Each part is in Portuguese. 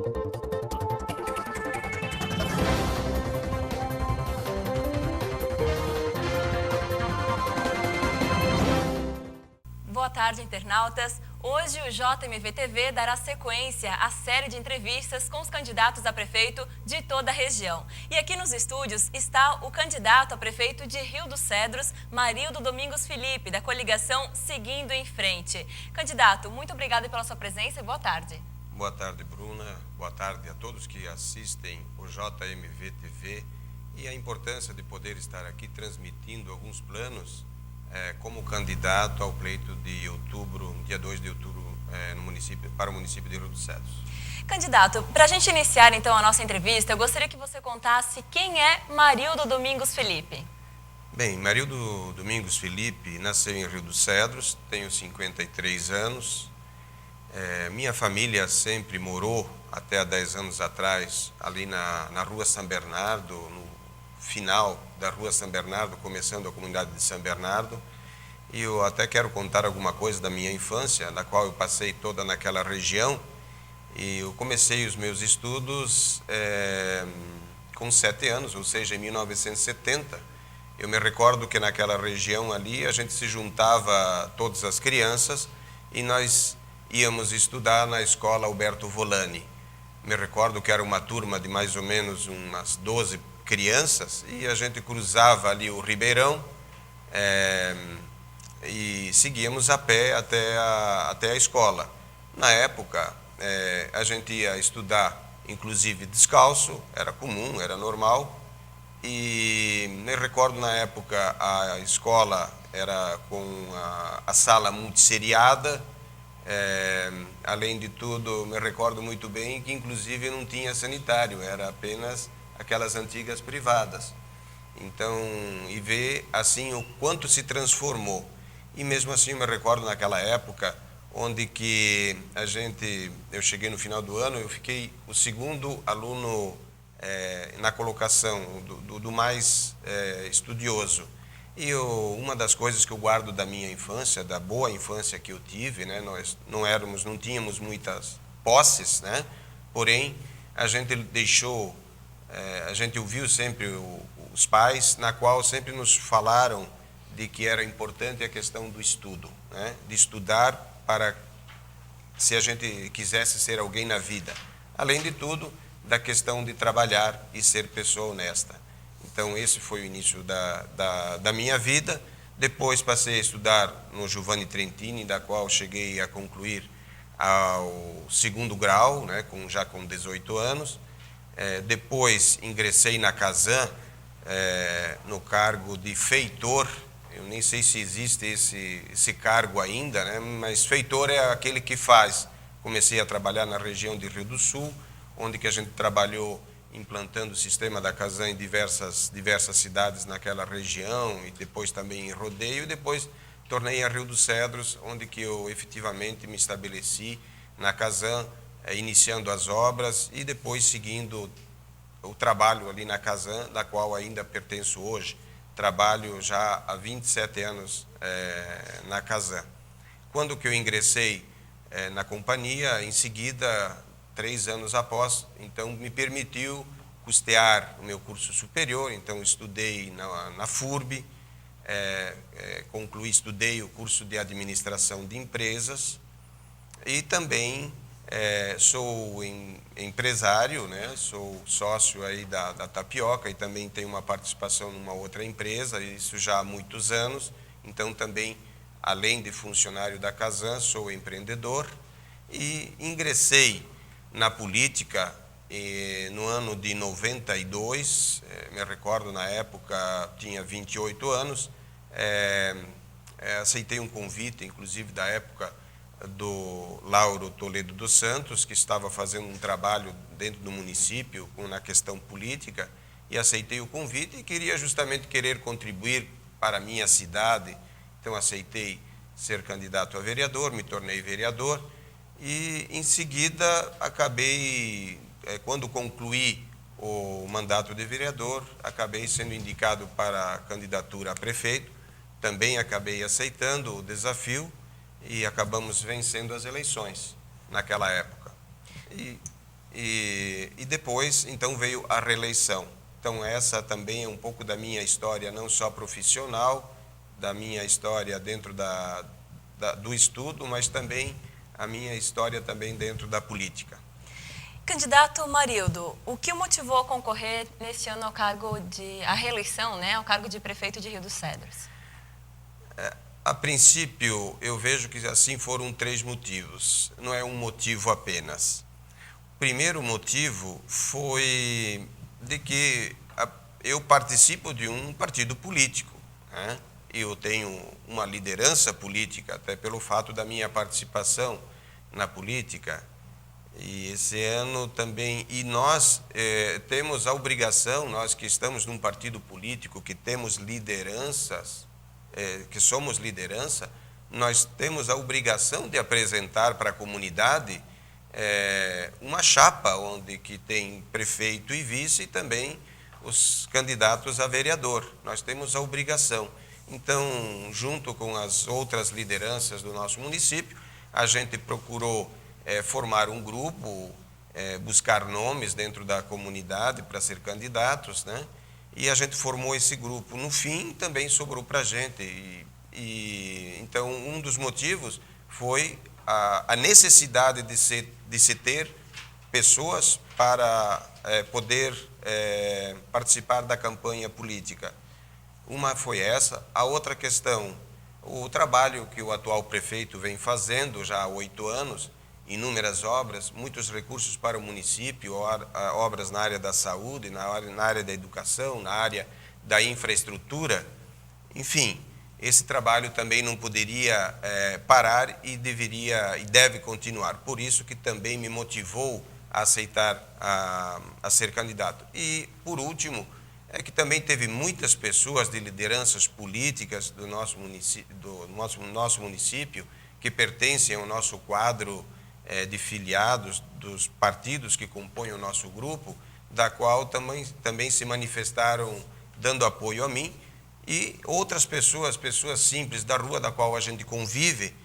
Boa tarde, internautas. Hoje o JMV-TV dará sequência à série de entrevistas com os candidatos a prefeito de toda a região. E aqui nos estúdios está o candidato a prefeito de Rio dos Cedros, Marildo Domingos Felipe, da coligação Seguindo em Frente. Candidato, muito obrigada pela sua presença e boa tarde. Boa tarde, Bruna. Boa tarde a todos que assistem o JMV-TV e a importância de poder estar aqui transmitindo alguns planos como candidato ao pleito de outubro, dia 2 de outubro, para o município de Rio dos Cedros. Candidato, para a gente iniciar então a nossa entrevista, eu gostaria que você contasse quem é Marildo Domingos Felipe. Bem, Marildo Domingos Felipe nasceu em Rio dos Cedros, tenho 53 anos. Minha família sempre morou, até há 10 anos atrás, ali na Rua São Bernardo, no final da Rua São Bernardo, começando a comunidade de São Bernardo. E eu até quero contar alguma coisa da minha infância, na qual eu passei toda naquela região. E eu comecei os meus estudos com 7 anos, ou seja, em 1970. Eu me recordo que naquela região ali a gente se juntava, todas as crianças, e nós íamos estudar na escola Alberto Volani. Me recordo que era uma turma de mais ou menos umas 12 crianças, e a gente cruzava ali o Ribeirão e seguíamos a pé até a escola. Na época, a gente ia estudar, inclusive descalço, era comum, era normal, e me recordo na época a escola era com a sala multisseriada. Além de tudo, me recordo muito bem que inclusive não tinha sanitário, era apenas aquelas antigas privadas. Então, e ver assim o quanto se transformou. E mesmo assim, eu me recordo naquela época, onde que eu cheguei no final do ano, eu fiquei o segundo aluno na colocação do mais estudioso. E uma das coisas que eu guardo da minha infância, da boa infância que eu tive, né, nós não tínhamos muitas posses, né, porém a gente a gente ouviu sempre os pais, na qual sempre nos falaram de que era importante a questão do estudo, né, de estudar para, se a gente quisesse ser alguém na vida. Além de tudo, da questão de trabalhar e ser pessoa honesta. Então, esse foi o início da minha vida. Depois passei a estudar no Giovanni Trentini, da qual cheguei a concluir ao segundo grau, né, já com 18 anos. Depois ingressei na Casan, no cargo de feitor. Eu nem sei se existe esse cargo ainda, né, mas feitor é aquele que faz. Comecei a trabalhar na região de Rio do Sul, onde que a gente trabalhou implantando o sistema da Casan em diversas cidades naquela região, e depois também em Rodeio, e depois tornei a Rio dos Cedros, onde que eu efetivamente me estabeleci na Casan, iniciando as obras e depois seguindo o trabalho ali na Casan, da qual ainda pertenço hoje. Trabalho já há 27 anos na Casan. Quando que eu ingressei na companhia, em seguida, 3 anos após, então me permitiu custear o meu curso superior. Então estudei na FURB, estudei o curso de administração de empresas e também sou empresário, né? Sou sócio aí da Tapioca e também tenho uma participação numa outra empresa, isso já há muitos anos. Então também, além de funcionário da Casan, sou empreendedor e ingressei na política no ano de 92, me recordo na época, tinha 28 anos, aceitei um convite, inclusive da época do Lauro Toledo dos Santos, que estava fazendo um trabalho dentro do município na questão política, e aceitei o convite e queria justamente contribuir para a minha cidade. Então aceitei ser candidato a vereador, me tornei vereador. E, em seguida, quando concluí o mandato de vereador, acabei sendo indicado para a candidatura a prefeito. Também acabei aceitando o desafio e acabamos vencendo as eleições naquela época. E e depois, então, veio a reeleição. Então, essa também é um pouco da minha história, não só profissional, da minha história dentro do estudo, mas também a minha história também dentro da política. Candidato Marildo, o que o motivou a concorrer neste ano ao cargo a reeleição, né, ao cargo de prefeito de Rio dos Cedros? A princípio, eu vejo que assim foram 3 motivos, não é um motivo apenas. O primeiro motivo foi de que eu participo de um partido político, né? Eu tenho uma liderança política, até pelo fato da minha participação na política. E esse ano também, e nós temos a obrigação, nós que estamos num partido político, que temos lideranças, que somos liderança, nós temos a obrigação de apresentar para a comunidade uma chapa onde que tem prefeito e vice e também os candidatos a vereador. Nós temos a obrigação. Então, junto com as outras lideranças do nosso município, a gente procurou formar um grupo, buscar nomes dentro da comunidade para ser candidatos, né? E a gente formou esse grupo. No fim, também sobrou para a gente. Então, um dos motivos foi a necessidade de se ter pessoas para poder participar da campanha política. Uma foi essa. A outra questão, o trabalho que o atual prefeito vem fazendo já há 8 anos, inúmeras obras, muitos recursos para o município, obras na área da saúde, na área da educação, na área da infraestrutura. Enfim, esse trabalho também não poderia parar e deve continuar. Por isso que também me motivou a aceitar a ser candidato. E, por último, é que também teve muitas pessoas de lideranças políticas do nosso município que pertencem ao nosso quadro de filiados dos partidos que compõem o nosso grupo, da qual também se manifestaram dando apoio a mim, e outras pessoas simples da rua da qual a gente convive,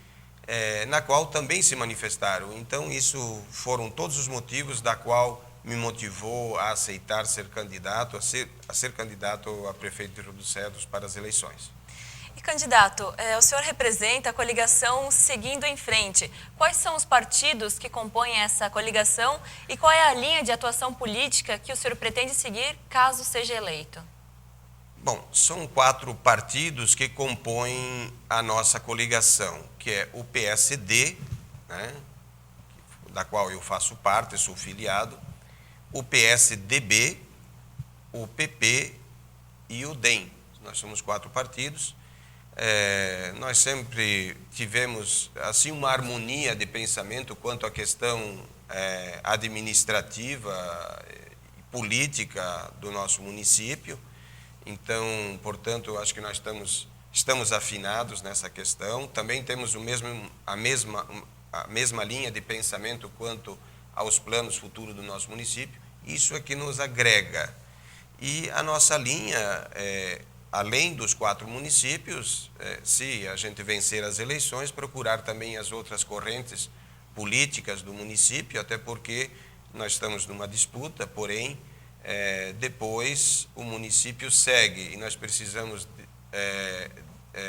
na qual também se manifestaram. Então, isso foram todos os motivos da qual me motivou a aceitar ser candidato, a ser candidato a prefeito de Rio dos Cedros para as eleições. E, candidato, o senhor representa a coligação Seguindo em Frente. Quais são os partidos que compõem essa coligação e qual é a linha de atuação política que o senhor pretende seguir caso seja eleito? Bom, são 4 partidos que compõem a nossa coligação, que é o PSD, né, da qual eu faço parte, sou filiado, o PSDB, o PP e o DEM. Nós somos 4 partidos. Nós sempre tivemos assim uma harmonia de pensamento quanto à questão administrativa e política do nosso município. Então, portanto, eu acho que nós estamos afinados nessa questão. Também temos a mesma linha de pensamento quanto aos planos futuros do nosso município. Isso é que nos agrega. E a nossa linha, além dos 4 municípios, se a gente vencer as eleições, procurar também as outras correntes políticas do município, até porque nós estamos numa disputa, porém, depois o município segue e nós precisamos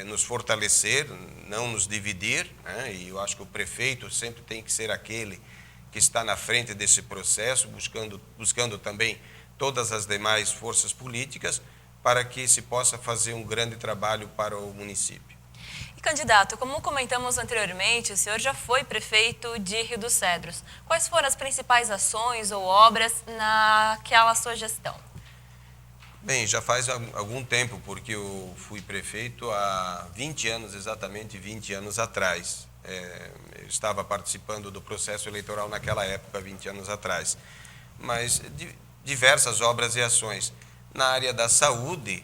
nos fortalecer, não nos dividir, né? E eu acho que o prefeito sempre tem que ser aquele que está na frente desse processo, buscando também todas as demais forças políticas para que se possa fazer um grande trabalho para o município. E, candidato, como comentamos anteriormente, o senhor já foi prefeito de Rio dos Cedros. Quais foram as principais ações ou obras naquela sua gestão? Bem, já faz algum tempo, porque eu fui prefeito há 20 anos, exatamente 20 anos atrás. Eu estava participando do processo eleitoral naquela época, 20 anos atrás. Mas diversas obras e ações. Na área da saúde,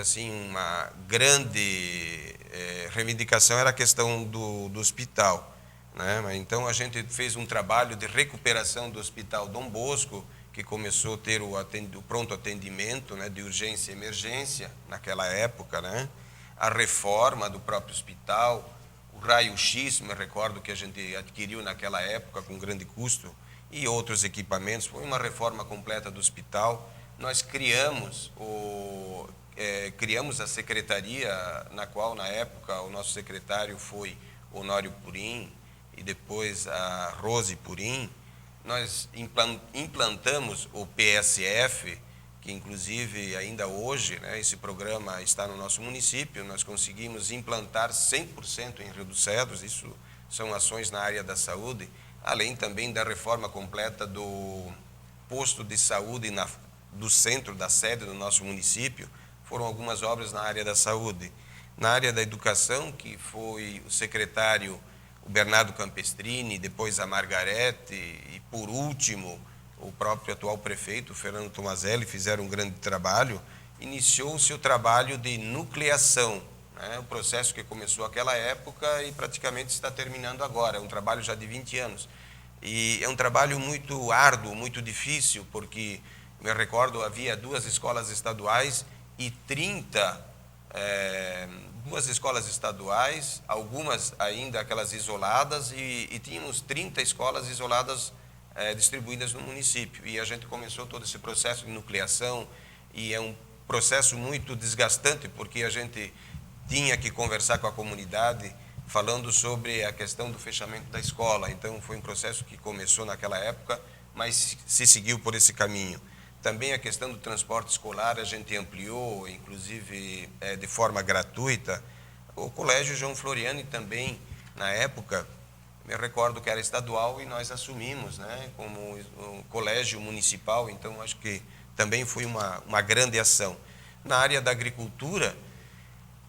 assim, uma grande reivindicação era a questão do hospital, né? Então, a gente fez um trabalho de recuperação do Hospital Dom Bosco, que começou a ter o pronto atendimento, né, de urgência e emergência naquela época, né? A reforma do próprio hospital, o raio-x, me recordo que a gente adquiriu naquela época com grande custo, e outros equipamentos. Foi uma reforma completa do hospital. Nós criamos a secretaria, na qual, na época, o nosso secretário foi Honório Purim e depois a Rose Purim. Nós implantamos o PSF, que inclusive ainda hoje, né, esse programa está no nosso município. Nós conseguimos implantar 100% em Rio dos Cedros. Isso são ações na área da saúde, além também da reforma completa do posto de saúde do centro da sede do nosso município. Foram algumas obras na área da saúde. Na área da educação, que foi o secretário o Bernardo Campestrini, depois a Margarete e, por último, o próprio atual prefeito, Fernando Tomazelli, fizeram um grande trabalho. Iniciou-se o trabalho de nucleação, né? O processo que começou naquela época e praticamente está terminando agora. É um trabalho já de 20 anos. E é um trabalho muito árduo, muito difícil, porque, me recordo, havia 2 escolas estaduais e 2 escolas estaduais, algumas ainda aquelas isoladas, e tínhamos 30 escolas isoladas distribuídas no município. E a gente começou todo esse processo de nucleação, e é um processo muito desgastante, porque a gente tinha que conversar com a comunidade falando sobre a questão do fechamento da escola. Então, foi um processo que começou naquela época, mas se seguiu por esse caminho. Também a questão do transporte escolar a gente ampliou, inclusive de forma gratuita. O Colégio João Floriani também, na época, me recordo que era estadual e nós assumimos, né, como um colégio municipal. Então, acho que também foi uma grande ação. Na área da agricultura,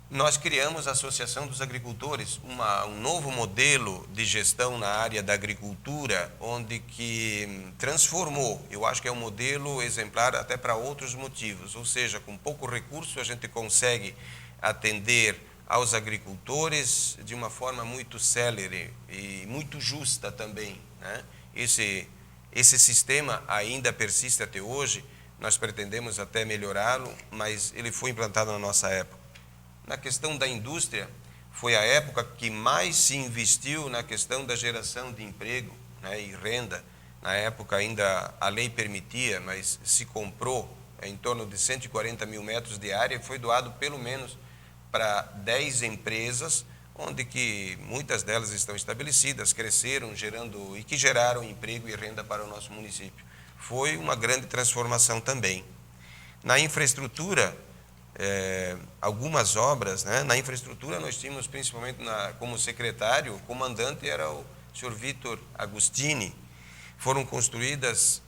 nós criamos a Associação dos Agricultores, um novo modelo de gestão na área da agricultura, onde que transformou. Eu acho que é um modelo exemplar até para outros motivos, ou seja, com pouco recurso a gente consegue atender aos agricultores de uma forma muito célere e muito justa também, né? Esse sistema ainda persiste até hoje. Nós pretendemos até melhorá-lo, mas ele foi implantado na nossa época. Na questão da indústria, foi a época que mais se investiu na questão da geração de emprego, né, e renda. Na época ainda a lei permitia, mas se comprou em torno de 140 mil metros de área, e foi doado pelo menos para 10 empresas, onde que muitas delas estão estabelecidas, cresceram, e que geraram emprego e renda para o nosso município. Foi uma grande transformação também. Na infraestrutura, algumas obras, né? Na infraestrutura nós tínhamos principalmente como secretário, o comandante era o senhor Vitor Agostini. Foram construídas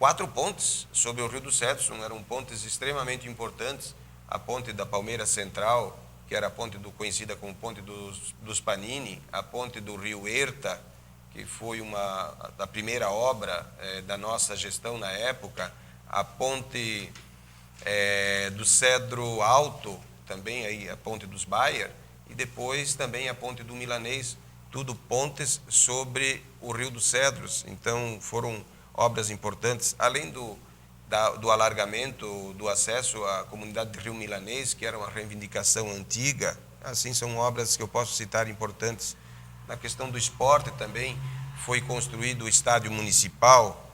4 pontes sobre o Rio dos Cedros, eram pontes extremamente importantes. A ponte da Palmeira Central, que era a ponte conhecida como ponte dos Panini, a ponte do Rio Erta, que foi a primeira obra da nossa gestão na época, a ponte do Cedro Alto, também aí a ponte dos Bayer, e depois também a ponte do Milanês, tudo pontes sobre o Rio dos Cedros. Então foram obras importantes, além do alargamento do acesso à comunidade de Rio Milanês, que era uma reivindicação antiga. Assim, são obras que eu posso citar importantes. Na questão do esporte também, foi construído o estádio municipal,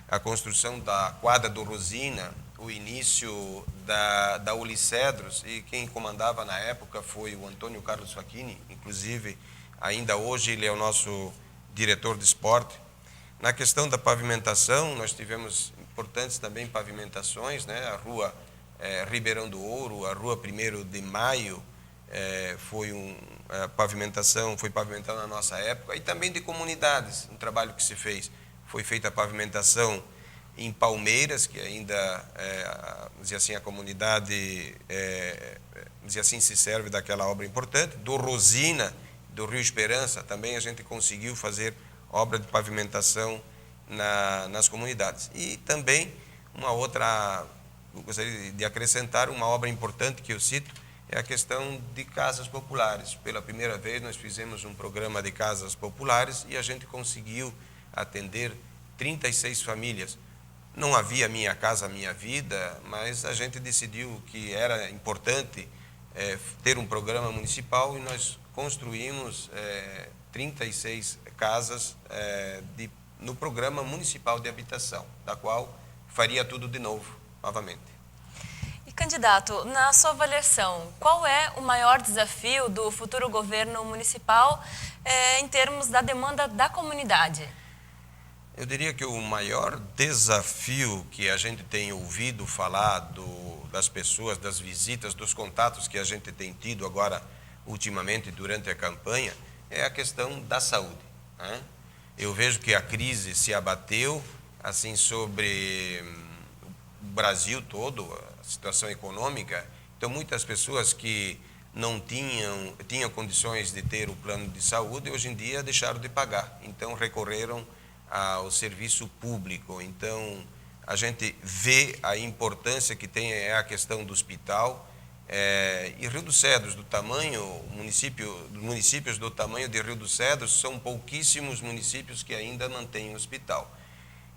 a construção da quadra do Rosina, o início da Ulicedros, e quem comandava na época foi o Antônio Carlos Facchini, inclusive ainda hoje ele é o nosso diretor de esporte. Na questão da pavimentação, nós tivemos importantes também pavimentações, né? A rua Ribeirão do Ouro, a rua 1º de Maio, foi pavimentada na nossa época, e também de comunidades, um trabalho que se fez. Foi feita a pavimentação em Palmeiras, que ainda, dizia assim, a comunidade, dizia assim, se serve daquela obra importante. Do Rosina, do Rio Esperança, também a gente conseguiu fazer obra de pavimentação nas comunidades. E também eu gostaria de acrescentar uma obra importante que eu cito, é a questão de casas populares. Pela primeira vez nós fizemos um programa de casas populares e a gente conseguiu atender 36 famílias. Não havia Minha Casa Minha Vida, mas a gente decidiu que era importante ter um programa municipal, e nós construímos 36 casas no Programa Municipal de Habitação, da qual faria tudo de novo, novamente. E, candidato, na sua avaliação, qual é o maior desafio do futuro governo municipal em termos da demanda da comunidade? Eu diria que o maior desafio que a gente tem ouvido falar das pessoas, das visitas, dos contatos que a gente tem tido agora, ultimamente, durante a campanha, é a questão da saúde, né? Eu vejo que a crise se abateu assim sobre o Brasil todo, a situação econômica. Então, muitas pessoas que não tinham condições de ter o plano de saúde, hoje em dia deixaram de pagar. Então, recorreram ao serviço público. Então, a gente vê a importância que tem a questão do hospital. E Rio dos Cedros, municípios do tamanho de Rio dos Cedros, são pouquíssimos municípios que ainda mantêm hospital.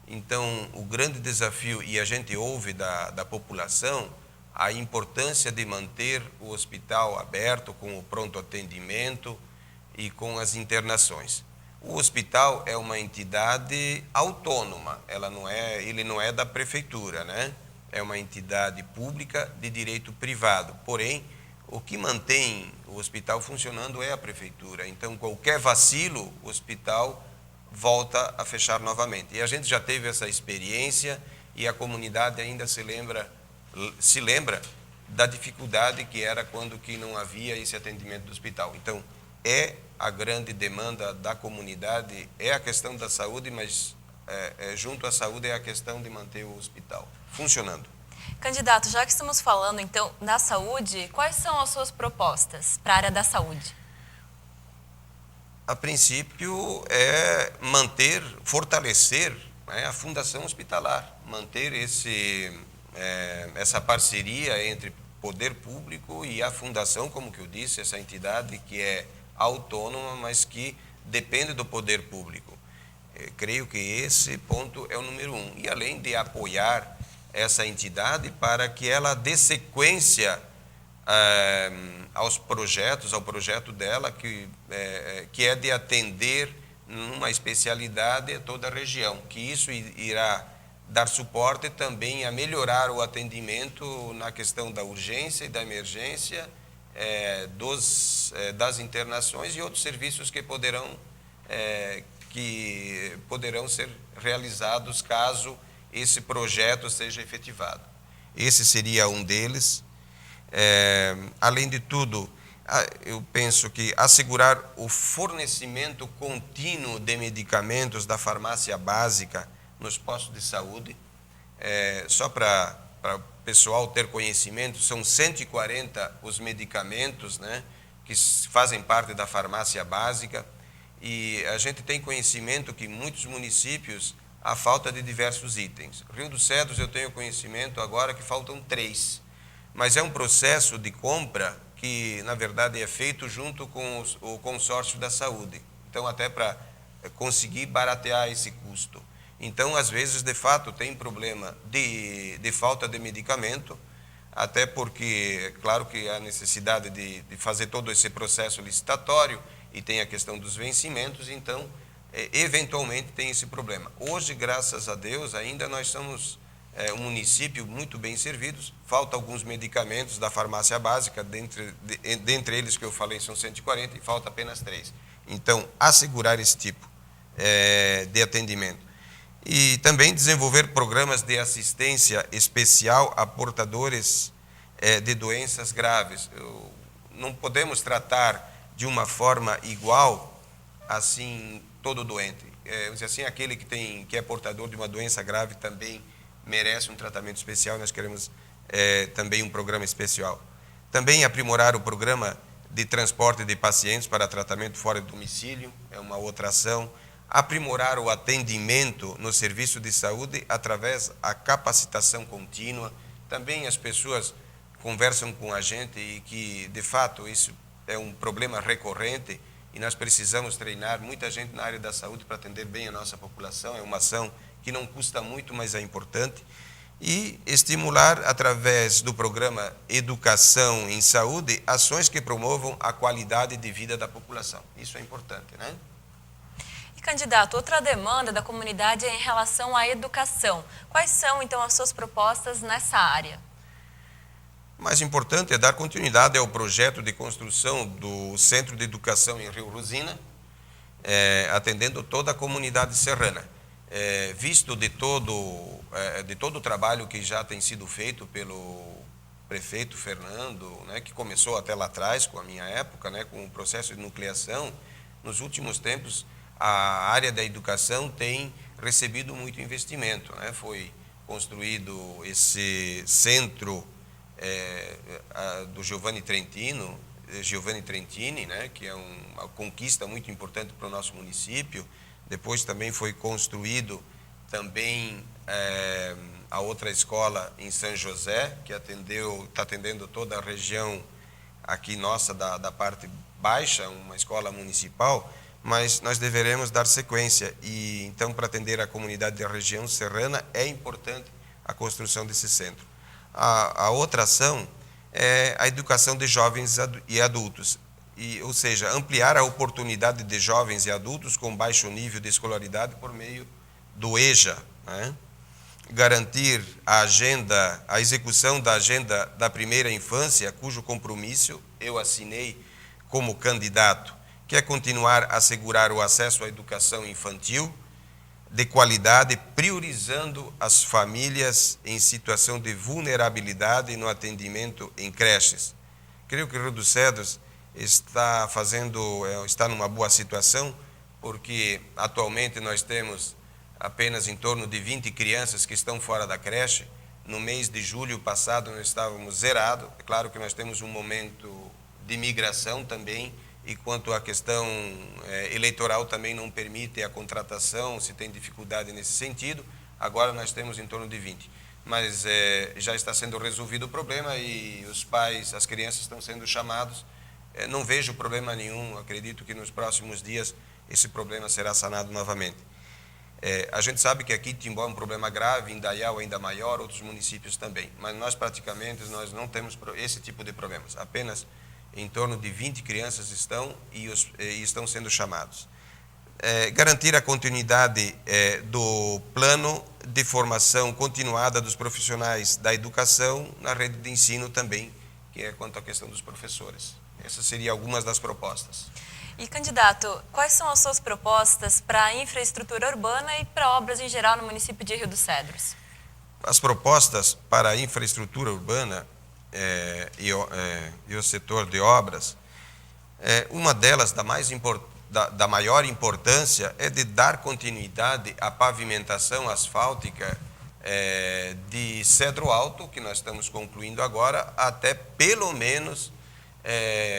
Então, o grande desafio, e a gente ouve da população, a importância de manter o hospital aberto com o pronto atendimento e com as internações. O hospital é uma entidade autônoma, ele não é da prefeitura, né? É uma entidade pública de direito privado. Porém, o que mantém o hospital funcionando é a prefeitura. Então, qualquer vacilo, o hospital volta a fechar novamente. E a gente já teve essa experiência e a comunidade ainda se lembra da dificuldade que era quando que não havia esse atendimento do hospital. Então, a grande demanda da comunidade é a questão da saúde, mas junto à saúde é a questão de manter o hospital funcionando. Candidato, já que estamos falando então da saúde, quais são as suas propostas para a área da saúde? A princípio é fortalecer, né, a fundação hospitalar, manter essa parceria entre poder público e a fundação, como que eu disse, essa entidade que é autônoma, mas que depende do poder público. Creio que esse ponto é o número 1. E além de apoiar essa entidade para que ela dê sequência ao projeto dela, que é de atender numa especialidade a toda a região, que isso irá dar suporte também a melhorar o atendimento na questão da urgência e da emergência, das internações e outros serviços que poderão ser realizados caso esse projeto seja efetivado. Esse seria um deles. Além de tudo, eu penso que assegurar o fornecimento contínuo de medicamentos da farmácia básica nos postos de saúde. Só para o pessoal ter conhecimento, são 140 os medicamentos, né, que fazem parte da farmácia básica, e a gente tem conhecimento que em muitos municípios há falta de diversos itens. Rio dos Cedros eu tenho conhecimento agora que faltam 3, mas é um processo de compra que, na verdade, é feito junto com o consórcio da saúde. Então, até para conseguir baratear esse custo. Então, às vezes, de fato, tem problema de falta de medicamento, até porque, claro que há necessidade de fazer todo esse processo licitatório e tem a questão dos vencimentos, então, eventualmente tem esse problema. Hoje, graças a Deus, ainda nós somos um município muito bem servidos, falta alguns medicamentos da farmácia básica, dentre eles que eu falei são 140 e falta apenas 3. Então, assegurar esse tipo de atendimento. E também desenvolver programas de assistência especial a portadores de doenças graves. Não podemos tratar de uma forma igual, assim, todo doente. Assim, aquele que é portador de uma doença grave também merece um tratamento especial. Nós queremos também um programa especial. Também aprimorar o programa de transporte de pacientes para tratamento fora do domicílio, é uma outra ação. Aprimorar o atendimento no serviço de saúde através da capacitação contínua. Também as pessoas conversam com a gente e que, de fato, isso é um problema recorrente e nós precisamos treinar muita gente na área da saúde para atender bem a nossa população. É uma ação que não custa muito, mas é importante. E estimular, através do programa Educação em Saúde, ações que promovam a qualidade de vida da população. Isso é importante, né? Candidato, outra demanda da comunidade é em relação à educação. Quais são, então, as suas propostas nessa área? O mais importante é dar continuidade ao projeto de construção do Centro de Educação em Rio Rosina, atendendo toda a comunidade serrana. Visto de todo o trabalho que já tem sido feito pelo prefeito Fernando, né, que começou até lá atrás, com a minha época, né, com o processo de nucleação, nos últimos tempos a área da educação tem recebido muito investimento, né? Foi construído esse centro do Giovanni Trentini, né, que é uma conquista muito importante para o nosso município. Depois também foi construído também a outra escola em São José, que está atendendo toda a região aqui nossa da parte baixa, uma escola municipal, mas nós deveremos dar sequência. E então, para atender a comunidade da região serrana, é importante a construção desse centro. A outra ação é a educação de jovens e adultos, ou seja, ampliar a oportunidade de jovens e adultos com baixo nível de escolaridade por meio do EJA, né? Garantir a execução da agenda da primeira infância, cujo compromisso eu assinei como candidato, que é continuar a assegurar o acesso à educação infantil de qualidade, priorizando as famílias em situação de vulnerabilidade no atendimento em creches. Creio que o Rio dos Cedros está numa boa situação, porque atualmente nós temos apenas em torno de 20 crianças que estão fora da creche. No mês de julho passado nós estávamos zerados. É claro que nós temos um momento de migração também, e quanto à questão eleitoral também não permite a contratação, se tem dificuldade nesse sentido. Agora nós temos em torno de 20. Mas já está sendo resolvido o problema e os pais, as crianças estão sendo chamados. Não vejo problema nenhum, acredito que nos próximos dias esse problema será sanado novamente. A gente sabe que aqui Timbó é um problema grave, Indaial ainda maior, outros municípios também, mas nós praticamente não temos esse tipo de problemas. Apenas em torno de 20 crianças estão sendo chamados. Garantir a continuidade do plano de formação continuada dos profissionais da educação na rede de ensino também, que é quanto à questão dos professores. Essas seriam algumas das propostas. E, candidato, quais são as suas propostas para a infraestrutura urbana e para obras em geral no município de Rio dos Cedros? As propostas para a infraestrutura urbana e o setor de obras, uma delas, da maior importância, é de dar continuidade à pavimentação asfáltica de Cedro Alto, que nós estamos concluindo agora, até pelo menos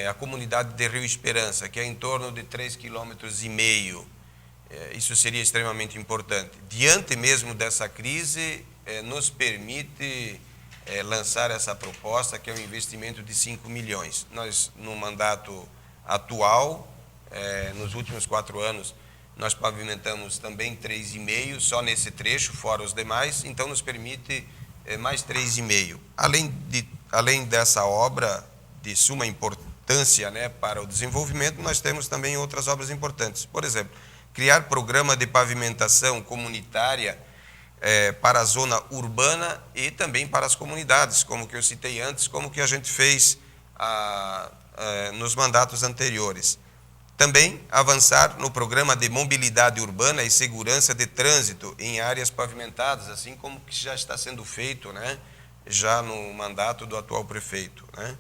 a comunidade de Rio Esperança, que é em torno de 3,5 km. Isso seria extremamente importante. Diante mesmo dessa crise, nos permite lançar essa proposta, que é um investimento de 5 milhões. Nós, no mandato atual, nos últimos 4 anos, nós pavimentamos também 3,5, só nesse trecho, fora os demais, então nos permite mais 3,5. Além dessa obra de suma importância, né, para o desenvolvimento, nós temos também outras obras importantes. Por exemplo, criar programa de pavimentação comunitária para a zona urbana e também para as comunidades, como que eu citei antes, como que a gente fez nos mandatos anteriores. Também avançar no programa de mobilidade urbana e segurança de trânsito em áreas pavimentadas, assim como que já está sendo feito, né, já no mandato do atual prefeito, né.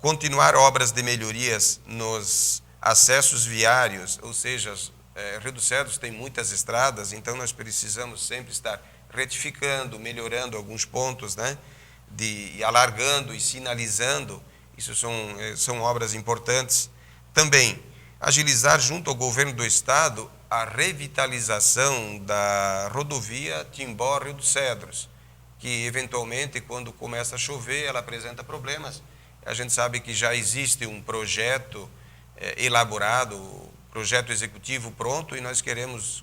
Continuar obras de melhorias nos acessos viários, ou seja, Rio dos Cedros tem muitas estradas, então nós precisamos sempre estar retificando, melhorando alguns pontos, né, e alargando e sinalizando. Isso são obras importantes. Também agilizar junto ao governo do estado a revitalização da rodovia Timbó-Rio dos Cedros, que eventualmente, quando começa a chover, ela apresenta problemas. A gente sabe que já existe um projeto elaborado, projeto executivo pronto, e nós queremos,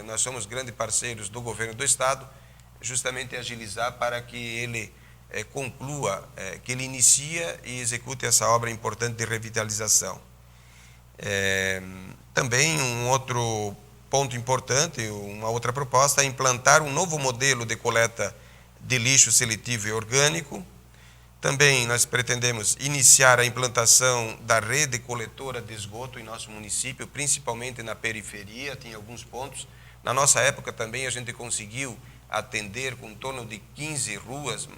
nós somos grandes parceiros do governo do estado, justamente agilizar para que ele conclua, que ele inicie e execute essa obra importante de revitalização. Também um outro ponto importante, uma outra proposta é implantar um novo modelo de coleta de lixo seletivo e orgânico. Também nós pretendemos iniciar a implantação da rede coletora de esgoto em nosso município, principalmente na periferia, tem alguns pontos. Na nossa época também a gente conseguiu atender com em torno de 15 ruas,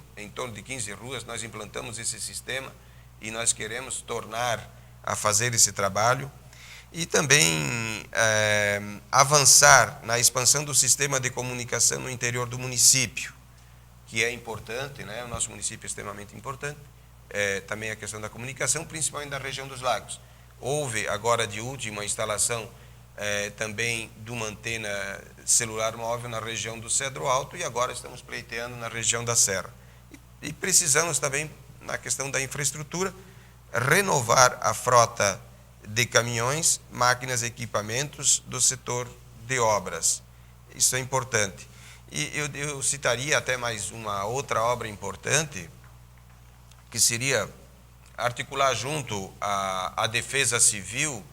nós implantamos esse sistema e nós queremos tornar a fazer esse trabalho. E também avançar na expansão do sistema de comunicação no interior do município, que é importante, né? O nosso município é extremamente importante, também a questão da comunicação, principalmente na região dos lagos. Houve agora de último a instalação também de uma antena celular móvel na região do Cedro Alto e agora estamos pleiteando na região da Serra. E precisamos também, na questão da infraestrutura, renovar a frota de caminhões, máquinas e equipamentos do setor de obras. Isso é importante. E eu citaria até mais uma outra obra importante, que seria articular junto à Defesa Civil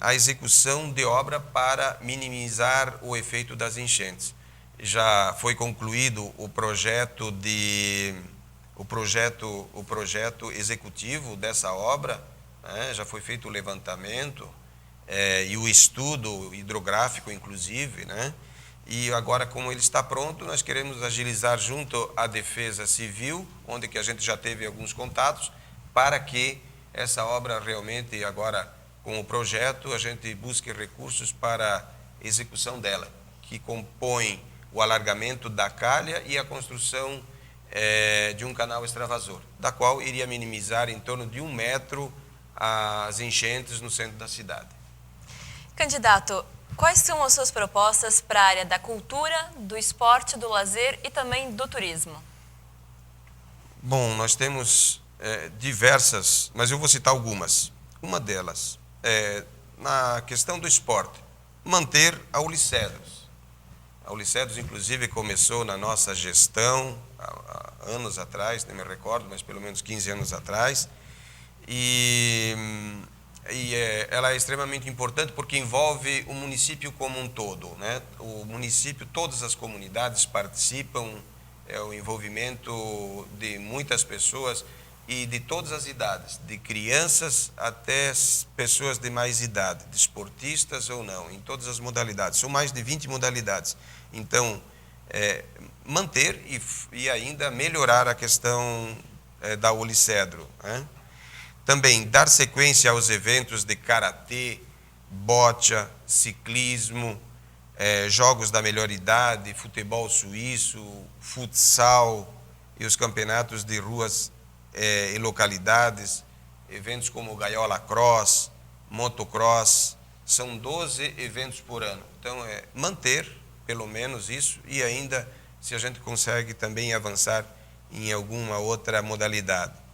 a execução de obra para minimizar o efeito das enchentes. Já foi concluído o projeto executivo dessa obra, já foi feito o levantamento e o estudo hidrográfico, inclusive, né? E agora, como ele está pronto, nós queremos agilizar junto à Defesa Civil, onde que a gente já teve alguns contatos, para que essa obra realmente, agora com o projeto, a gente busque recursos para a execução dela, que compõe o alargamento da calha e a construção de um canal extravasor, da qual iria minimizar em torno de 1 metro as enchentes no centro da cidade. Candidato, quais são as suas propostas para a área da cultura, do esporte, do lazer e também do turismo? Bom, nós temos diversas, mas eu vou citar algumas. Uma delas na questão do esporte, manter a Ulicedros. A Ulicedros, inclusive, começou na nossa gestão há anos atrás, nem me recordo, mas pelo menos 15 anos atrás, e ela é extremamente importante porque envolve o município como um todo, né? O município, todas as comunidades participam, o envolvimento de muitas pessoas e de todas as idades, de crianças até pessoas de mais idade, desportistas ou não, em todas as modalidades. São mais de 20 modalidades. Então, manter e ainda melhorar a questão da Ulicedro, né? Também dar sequência aos eventos de karatê, bocha, ciclismo, jogos da melhor idade, futebol suíço, futsal e os campeonatos de ruas e localidades, eventos como Gaiola Cross, Motocross, são 12 eventos por ano. Então, manter pelo menos isso e ainda se a gente consegue também avançar em alguma outra modalidade.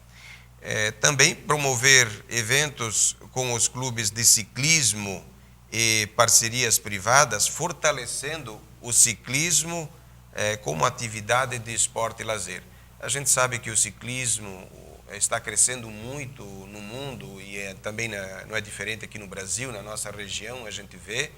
Também promover eventos com os clubes de ciclismo e parcerias privadas, fortalecendo o ciclismo como atividade de esporte e lazer. A gente sabe que o ciclismo está crescendo muito no mundo e também não é diferente aqui no Brasil, na nossa região a gente vê,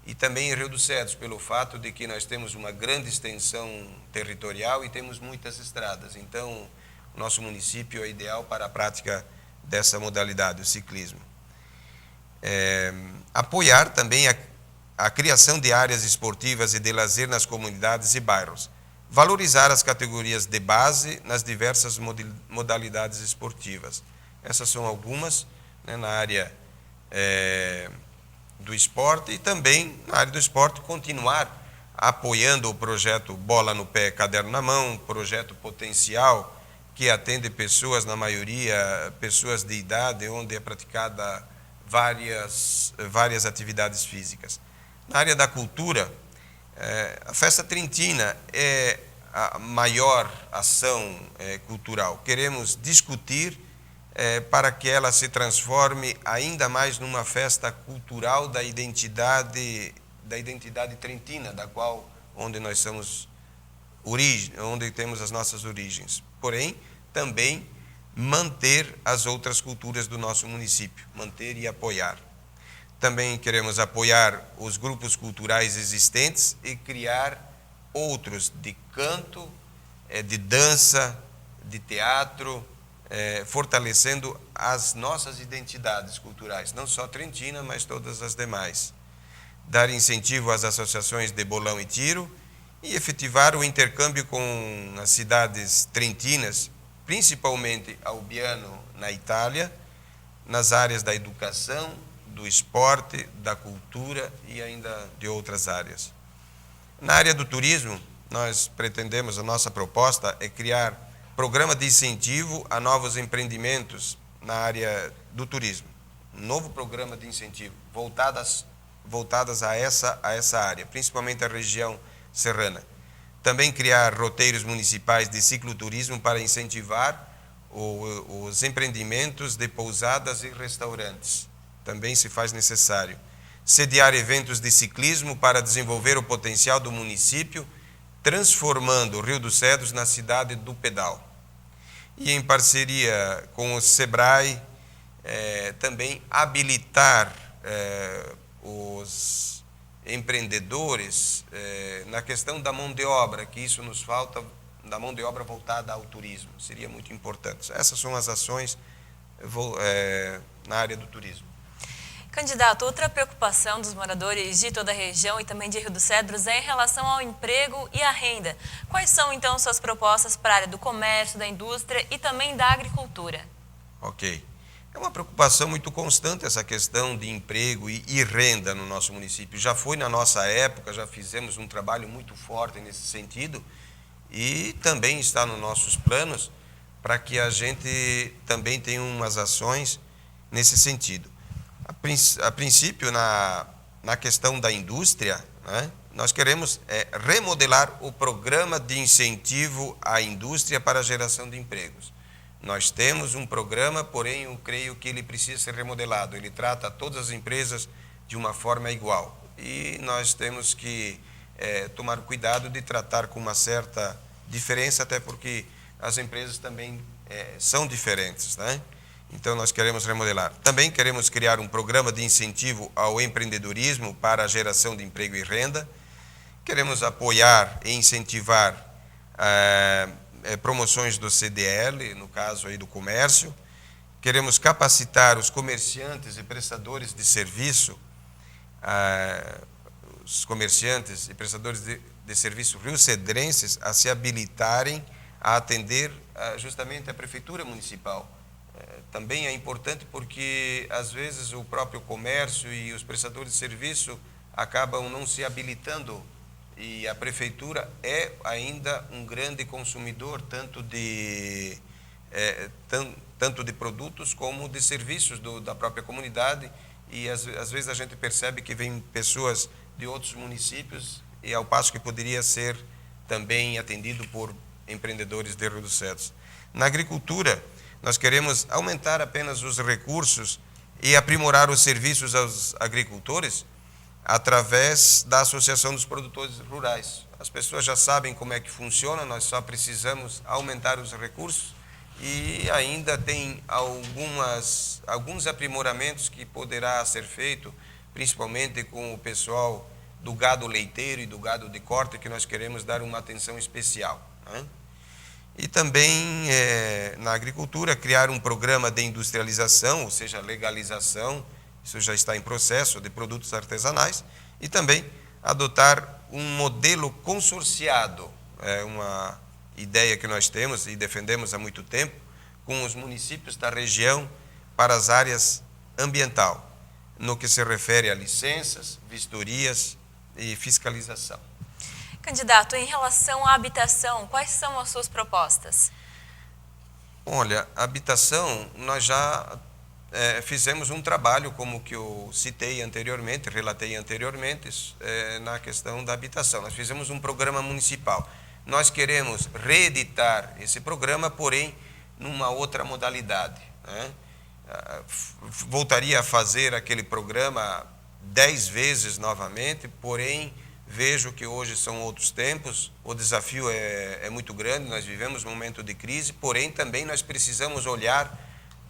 e também em Rio dos Cedros, pelo fato de que nós temos uma grande extensão territorial e temos muitas estradas. Então, o nosso município é ideal para a prática dessa modalidade, o ciclismo. Apoiar também a criação de áreas esportivas e de lazer nas comunidades e bairros. Valorizar as categorias de base nas diversas modalidades esportivas. Essas são algumas, né, na área do esporte, e também na área do esporte continuar apoiando o projeto Bola no Pé, Caderno na Mão, projeto Potencial, que atende pessoas, na maioria, pessoas de idade, onde é praticada várias atividades físicas. Na área da cultura, a Festa Trintina é a maior ação cultural. Queremos discutir para que ela se transforme ainda mais numa festa cultural da identidade trintina, onde nós somos onde temos as nossas origens. Porém, também manter as outras culturas do nosso município, manter e apoiar. Também queremos apoiar os grupos culturais existentes e criar outros de canto, de dança, de teatro, fortalecendo as nossas identidades culturais, não só trentina, mas todas as demais. Dar incentivo às associações de bolão e tiro e efetivar o intercâmbio com as cidades trentinas, principalmente Albiano, na Itália, nas áreas da educação, do esporte, da cultura e ainda de outras áreas. Na área do turismo, nós pretendemos, a nossa proposta é criar programa de incentivo a novos empreendimentos na área do turismo. Um novo programa de incentivo voltadas a essa área, principalmente a região serrana. Também criar roteiros municipais de cicloturismo para incentivar os empreendimentos de pousadas e restaurantes. Também se faz necessário. Sediar eventos de ciclismo para desenvolver o potencial do município, transformando o Rio dos Cedros na cidade do pedal. E em parceria com o SEBRAE, também habilitar os empreendedores na questão da mão de obra, que isso nos falta, da mão de obra voltada ao turismo. Seria muito importante. Essas são as ações na área do turismo. Candidato, outra preocupação dos moradores de toda a região e também de Rio dos Cedros é em relação ao emprego e à renda. Quais são, então, suas propostas para a área do comércio, da indústria e também da agricultura? Ok. É uma preocupação muito constante essa questão de emprego e renda no nosso município. Já foi na nossa época, já fizemos um trabalho muito forte nesse sentido e também está nos nossos planos para que a gente também tenha umas ações nesse sentido. A princípio, na questão da indústria, né, nós queremos remodelar o programa de incentivo à indústria para a geração de empregos. Nós temos um programa, porém eu creio que ele precisa ser remodelado. Ele trata todas as empresas de uma forma igual. E nós temos que tomar cuidado de tratar com uma certa diferença, até porque as empresas também são diferentes, né? Então, nós queremos remodelar. Também queremos criar um programa de incentivo ao empreendedorismo para a geração de emprego e renda. Queremos apoiar e incentivar promoções do CDL, no caso aí do comércio. Queremos capacitar os comerciantes e prestadores de serviço, os comerciantes e prestadores de serviço rio-cedrenses a se habilitarem a atender justamente a prefeitura municipal. Também é importante porque, às vezes, o próprio comércio e os prestadores de serviço acabam não se habilitando e a prefeitura é ainda um grande consumidor tanto de produtos como de serviços da própria comunidade e, às vezes, a gente percebe que vem pessoas de outros municípios e ao passo que poderia ser também atendido por empreendedores de Rio dos Cedros. Na agricultura, nós queremos aumentar apenas os recursos e aprimorar os serviços aos agricultores através da Associação dos Produtores Rurais. As pessoas já sabem como é que funciona, nós só precisamos aumentar os recursos e ainda tem alguns aprimoramentos que poderá ser feito, principalmente com o pessoal do gado leiteiro e do gado de corte, que nós queremos dar uma atenção especial, né? E também, na agricultura, criar um programa de industrialização, ou seja, legalização, isso já está em processo, de produtos artesanais, e também adotar um modelo consorciado, uma ideia que nós temos e defendemos há muito tempo, com os municípios da região para as áreas ambiental, no que se refere a licenças, vistorias e fiscalização. Candidato, em relação à habitação, quais são as suas propostas? Olha, a habitação, nós já fizemos um trabalho, como que eu citei anteriormente, relatei anteriormente, na questão da habitação. Nós fizemos um programa municipal. Nós queremos reeditar esse programa, porém, numa outra modalidade, né? Voltaria a fazer aquele programa 10 vezes novamente, porém, vejo que hoje são outros tempos, o desafio é muito grande, nós vivemos um momento de crise, porém também nós precisamos olhar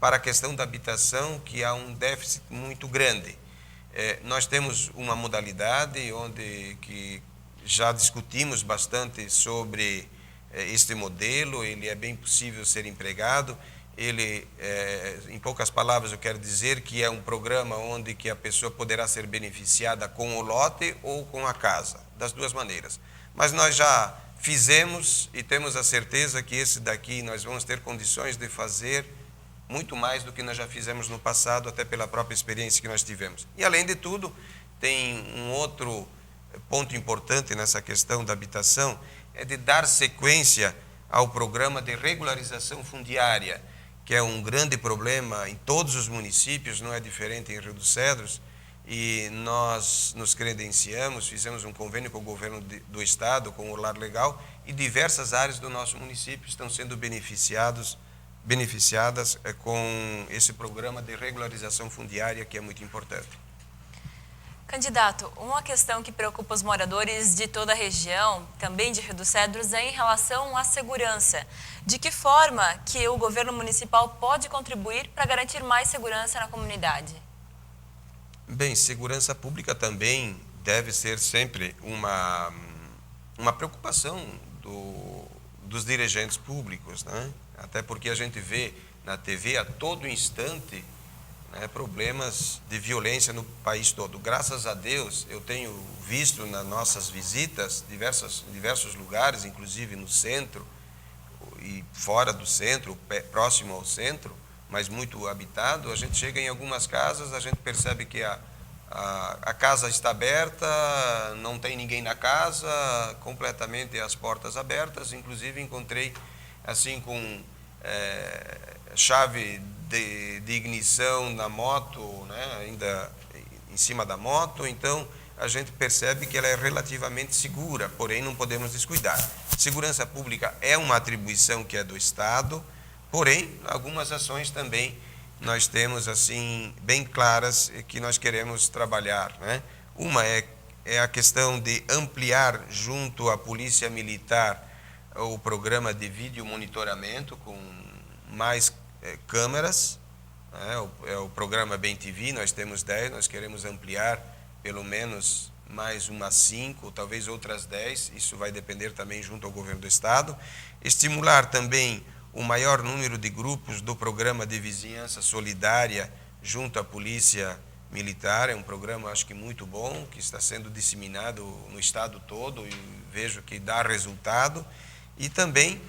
para a questão da habitação, que há um déficit muito grande. Nós temos uma modalidade onde que já discutimos bastante sobre este modelo, ele é bem possível ser empregado. Ele, em poucas palavras, eu quero dizer que é um programa onde que a pessoa poderá ser beneficiada com o lote ou com a casa, das duas maneiras. Mas nós já fizemos e temos a certeza que esse daqui nós vamos ter condições de fazer muito mais do que nós já fizemos no passado, até pela própria experiência que nós tivemos. E, além de tudo, tem um outro ponto importante nessa questão da habitação, é de dar sequência ao programa de regularização fundiária, que é um grande problema em todos os municípios, não é diferente em Rio dos Cedros, e nós nos credenciamos, fizemos um convênio com o governo do estado, com o Lar Legal, e diversas áreas do nosso município estão sendo beneficiadas com esse programa de regularização fundiária, que é muito importante. Candidato, uma questão que preocupa os moradores de toda a região, também de Rio dos Cedros, é em relação à segurança. De que forma que o governo municipal pode contribuir para garantir mais segurança na comunidade? Bem, segurança pública também deve ser sempre uma preocupação dos dirigentes públicos, né? Até porque a gente vê na TV a todo instante, né, problemas de violência no país todo. Graças a Deus, eu tenho visto nas nossas visitas diversos lugares, inclusive no centro e fora do centro, próximo ao centro, mas muito habitado. A gente chega em algumas casas, a gente percebe que a casa está aberta, não tem ninguém na casa, completamente as portas abertas. Inclusive encontrei assim com chave de ignição na moto, né, ainda em cima da moto. Então a gente percebe que ela é relativamente segura, porém não podemos descuidar. Segurança pública é uma atribuição que é do Estado, porém algumas ações também nós temos assim bem claras que nós queremos trabalhar, né? Uma é a questão de ampliar junto à Polícia Militar o programa de vídeo monitoramento com mais câmeras, né? É o programa Bem TV, nós temos 10, nós queremos ampliar pelo menos mais umas 5, talvez outras 10, isso vai depender também junto ao governo do estado. Estimular também o maior número de grupos do programa de vizinhança solidária junto à Polícia Militar, é um programa acho que muito bom, que está sendo disseminado no estado todo e vejo que dá resultado. E também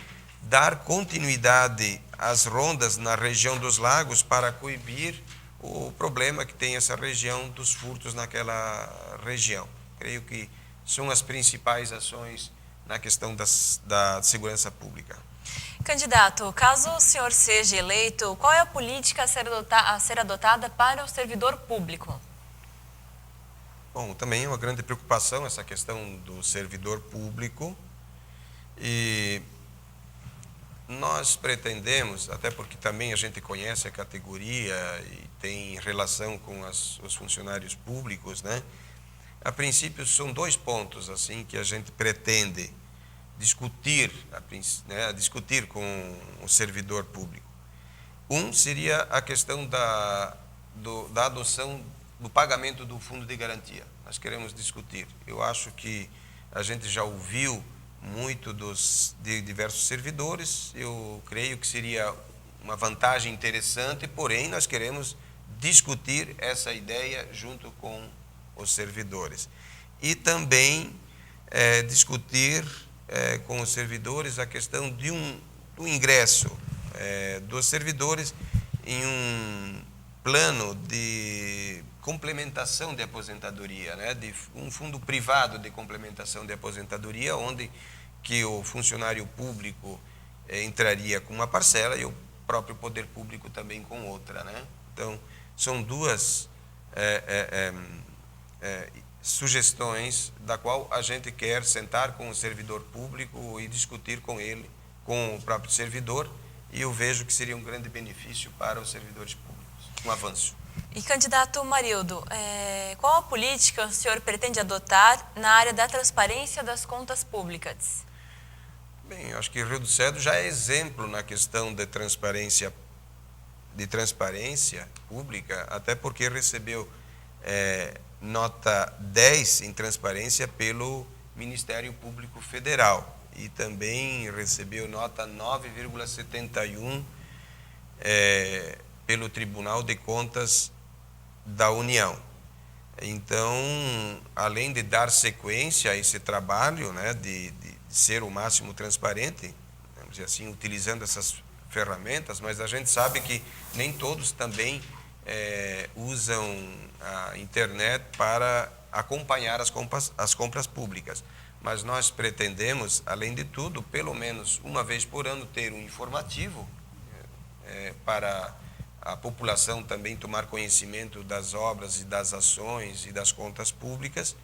dar continuidade às rondas na região dos lagos para coibir o problema que tem essa região dos furtos naquela região. Creio que são as principais ações na questão da segurança pública. Candidato, caso o senhor seja eleito, qual é a política a ser adotada para o servidor público? Bom, também é uma grande preocupação essa questão do servidor público. E nós pretendemos, até porque também a gente conhece a categoria e tem relação com os funcionários públicos, né? A princípio são 2 pontos assim que a gente pretende discutir, né, discutir com o servidor público. Um seria a questão da adoção do pagamento do fundo de garantia. Nós queremos discutir. Eu acho que a gente já ouviu muito de diversos servidores, eu creio que seria uma vantagem interessante, porém nós queremos discutir essa ideia junto com os servidores. E também discutir com os servidores a questão do ingresso dos servidores em um plano de complementação de aposentadoria, né? De um fundo privado de complementação de aposentadoria, onde que o funcionário público entraria com uma parcela e o próprio poder público também com outra, né? Então, são 2 sugestões da qual a gente quer sentar com o servidor público e discutir com ele, com o próprio servidor, e eu vejo que seria um grande benefício para os servidores públicos, um avanço. E, candidato Marildo, qual a política o senhor pretende adotar na área da transparência das contas públicas? Bem, eu acho que Rio dos Cedros já é exemplo na questão de transparência pública, até porque recebeu nota 10 em transparência pelo Ministério Público Federal e também recebeu nota 9,71 pelo Tribunal de Contas da União. Então, além de dar sequência a esse trabalho, né, de ser o máximo transparente, vamos dizer assim, utilizando essas ferramentas, mas a gente sabe que nem todos também usam a internet para acompanhar as compras públicas. Mas nós pretendemos, além de tudo, pelo menos uma vez por ano, ter um informativo para a população também tomar conhecimento das obras e das ações e das contas públicas,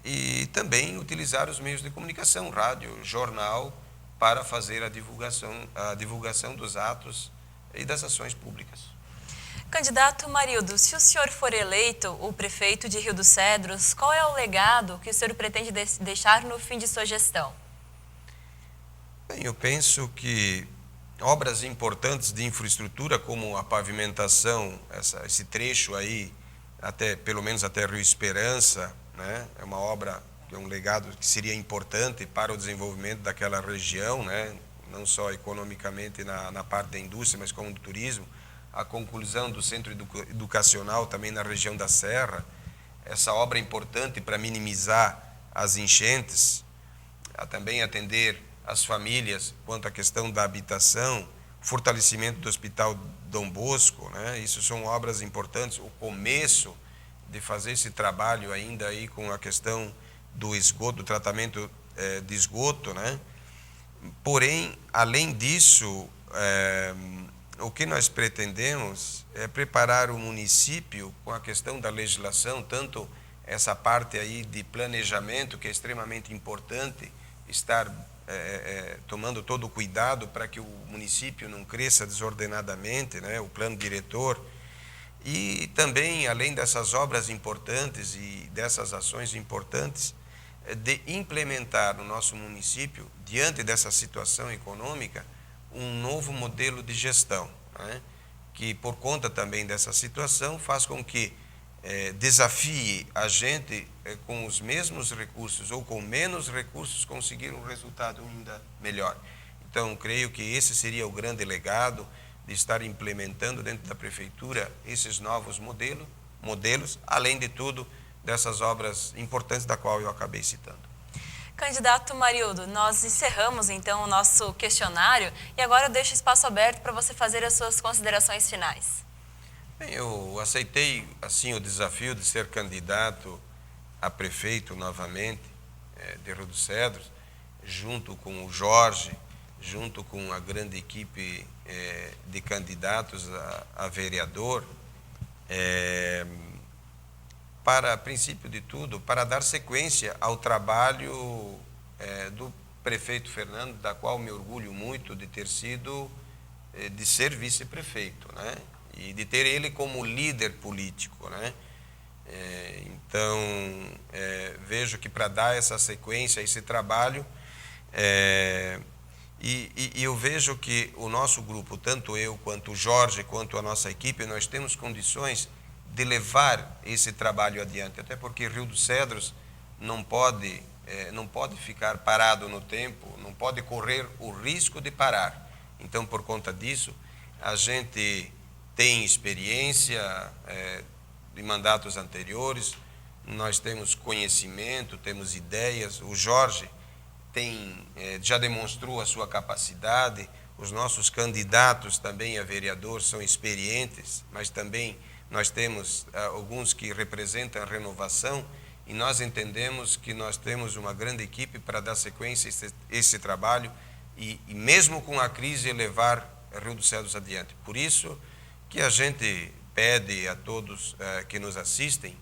e também utilizar os meios de comunicação, rádio, jornal, para fazer a divulgação dos atos e das ações públicas. Candidato Marildo, se o senhor for eleito o prefeito de Rio dos Cedros, qual é o legado que o senhor pretende deixar no fim de sua gestão? Bem, eu penso que obras importantes de infraestrutura, como a pavimentação, esse trecho aí, pelo menos até Rio Esperança, né, é uma obra, é um legado que seria importante para o desenvolvimento daquela região, né, não só economicamente na parte da indústria, mas como do turismo. A conclusão do centro educacional também na região da Serra, essa obra é importante para minimizar as enchentes, também atender as famílias quanto à questão da habitação, fortalecimento do Hospital Dom Bosco, né? Isso são obras importantes, o começo de fazer esse trabalho ainda aí com a questão do esgoto, do tratamento de esgoto, né? Porém, além disso, o que nós pretendemos é preparar o município com a questão da legislação, tanto essa parte aí de planejamento, que é extremamente importante, estar tomando todo o cuidado para que o município não cresça desordenadamente, né, o plano diretor, e também, além dessas obras importantes e dessas ações importantes, de implementar no nosso município, diante dessa situação econômica, um novo modelo de gestão, né, que por conta também dessa situação faz com que desafie a gente com os mesmos recursos ou com menos recursos conseguir um resultado ainda melhor. Então, creio que esse seria o grande legado de estar implementando dentro da prefeitura esses novos modelos, além de tudo, dessas obras importantes da qual eu acabei citando. Candidato Marildo, nós encerramos então o nosso questionário e agora eu deixo o espaço aberto para você fazer as suas considerações finais. Bem, eu aceitei assim o desafio de ser candidato a prefeito novamente de Rio dos Cedros, junto com o Jorge, junto com a grande equipe de candidatos a vereador, para, a princípio de tudo, para dar sequência ao trabalho do prefeito Fernando, da qual me orgulho muito de ter sido, de ser vice-prefeito, né? E de ter ele como líder político, né? Então, vejo que para dar essa sequência a esse trabalho, e eu vejo que o nosso grupo, tanto eu, quanto o Jorge, quanto a nossa equipe, nós temos condições de levar esse trabalho adiante, até porque Rio dos Cedros não pode ficar parado no tempo, não pode correr o risco de parar. Então, por conta disso, a gente tem experiência de mandatos anteriores, nós temos conhecimento, temos ideias, o Jorge já demonstrou a sua capacidade, os nossos candidatos também a vereador são experientes, mas também nós temos alguns que representam a renovação e nós entendemos que nós temos uma grande equipe para dar sequência a esse trabalho e mesmo com a crise levar Rio dos Cedros adiante. Por isso que a gente pede a todos que nos assistem,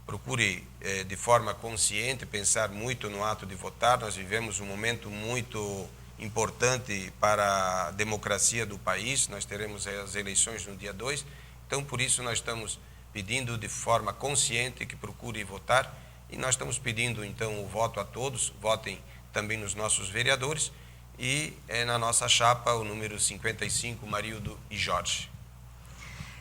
procure de forma consciente pensar muito no ato de votar. Nós vivemos um momento muito importante para a democracia do país, nós teremos as eleições no dia 2, então por isso nós estamos pedindo de forma consciente que procure votar e nós estamos pedindo então o voto a todos, votem também nos nossos vereadores e na nossa chapa o número 55, Marildo e Jorge.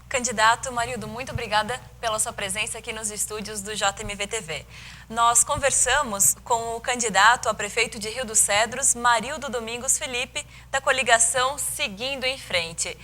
Candidato Marildo, muito obrigada pela sua presença aqui nos estúdios do JMV-TV. Nós conversamos com o candidato a prefeito de Rio dos Cedros, Marildo Domingos Felipe, da coligação Seguindo em Frente.